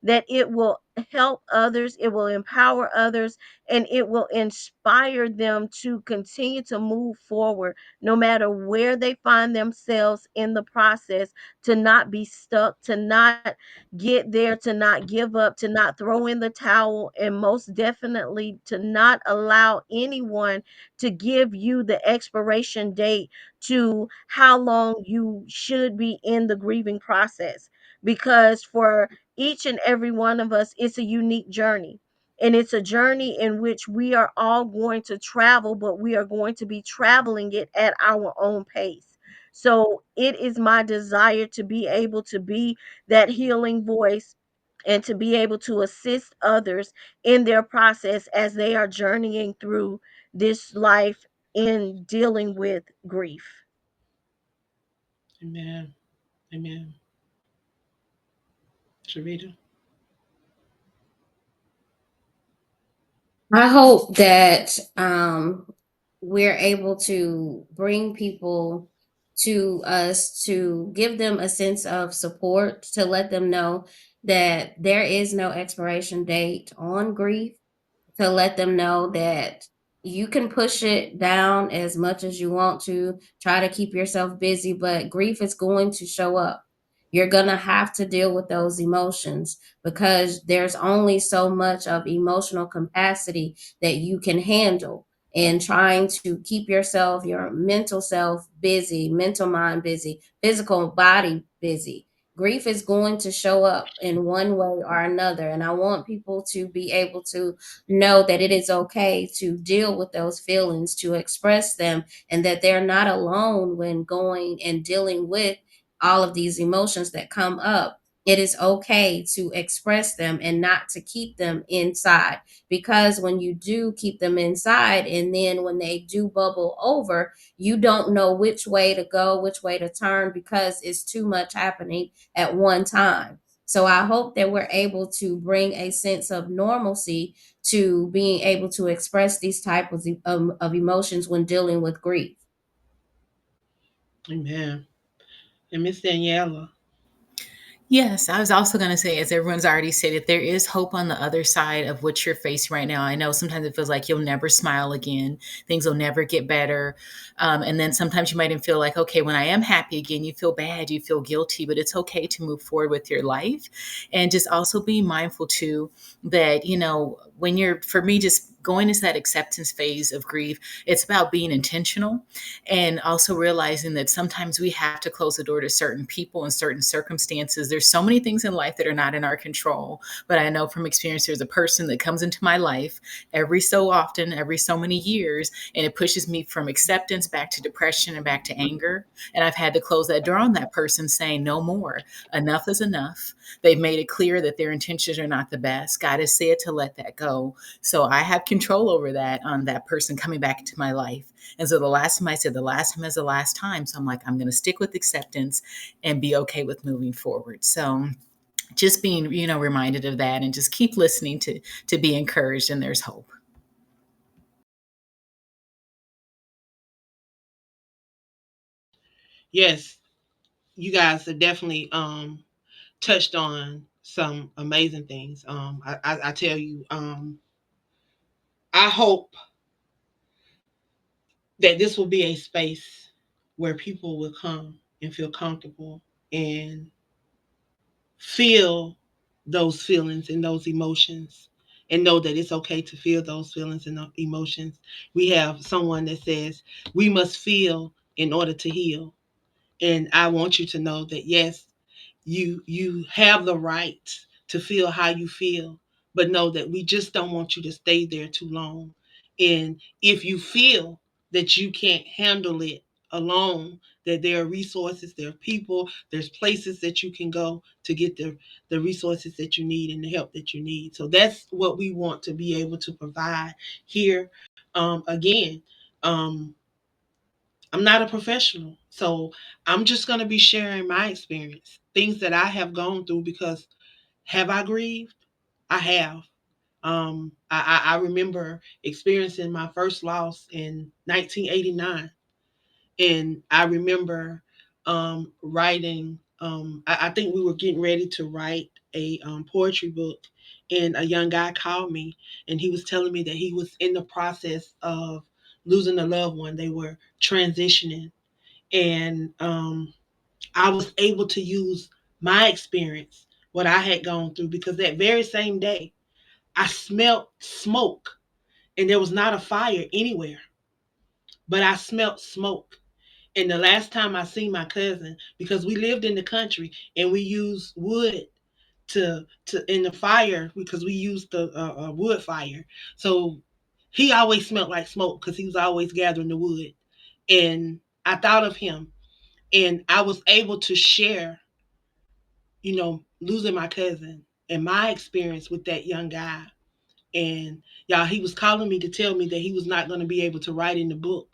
that it will help others, it will empower others, and it will inspire them to continue to move forward no matter where they find themselves in the process, to not be stuck, to not get there, to not give up, to not throw in the towel, and most definitely to not allow anyone to give you the expiration date to how long you should be in the grieving process. Because for each and every one of us, it's a unique journey. And it's a journey in which we are all going to travel, but we are going to be traveling it at our own pace. So it is my desire to be able to be that healing voice and to be able to assist others in their process as they are journeying through this life in dealing with grief. Amen. Amen. Sharita. I hope that we're able to bring people to us to give them a sense of support, to let them know that there is no expiration date on grief, to let them know that you can push it down as much as you want to, try to keep yourself busy, but grief is going to show up. You're going to have to deal with those emotions because there's only so much of emotional capacity that you can handle. And trying to keep yourself, your mental self busy, mental mind busy, physical body busy. Grief is going to show up in one way or another. And I want people to be able to know that it is okay to deal with those feelings, to express them, and that they're not alone when going and dealing with all of these emotions that come up. It is okay to express them and not to keep them inside, because when you do keep them inside and then when they do bubble over, you don't know which way to go, which way to turn, because it's too much happening at one time. So I hope that we're able to bring a sense of normalcy to being able to express these types of emotions when dealing with grief. Amen. And Miss Daniela. Yes, I was also going to say, as everyone's already stated, there is hope on the other side of what you're facing right now. I know sometimes it feels like you'll never smile again, things will never get better. And then sometimes you might even feel like, okay, when I am happy again, you feel bad, you feel guilty, but it's okay to move forward with your life. And just also be mindful too that, when you're, for me, just going into that acceptance phase of grief, it's about being intentional and also realizing that sometimes we have to close the door to certain people and certain circumstances. There's so many things in life that are not in our control, but I know from experience there's a person that comes into my life every so often, every so many years, and it pushes me from acceptance back to depression and back to anger. And I've had to close that door on that person, saying no more. Enough is enough. They've made it clear that their intentions are not the best. God has said to let that go. So I have control over that, on that person coming back into my life. And so the last time I said, the last time is the last time. So I'm like, I'm going to stick with acceptance and be okay with moving forward. So just being, reminded of that, and just keep listening to be encouraged, and there's hope. Yes, you guys have definitely touched on some amazing things. I tell you, I hope that this will be a space where people will come and feel comfortable and feel those feelings and those emotions, and know that it's okay to feel those feelings and emotions. We have someone that says we must feel in order to heal. And I want you to know that yes, you have the right to feel how you feel, but know that we just don't want you to stay there too long. And if you feel that you can't handle it alone, that there are resources, there are people, there's places that you can go to get the resources that you need and the help that you need. So that's what we want to be able to provide here. Again, um, I'm not a professional. So I'm just going to be sharing my experience, things that I have gone through, because have I grieved? I have. I remember experiencing my first loss in 1989. And I remember writing I think we were getting ready to write a poetry book, and a young guy called me, and he was telling me that he was in the process of losing a loved one. They were transitioning, and I was able to use my experience, what I had gone through, because that very same day, I smelled smoke, and there was not a fire anywhere, but I smelled smoke. And the last time I seen my cousin, because we lived in the country and we used wood to in the fire, because we used the wood fire. So he always smelled like smoke because he was always gathering the wood. And I thought of him, and I was able to share, losing my cousin and my experience with that young guy. And y'all, he was calling me to tell me that he was not going to be able to write in the book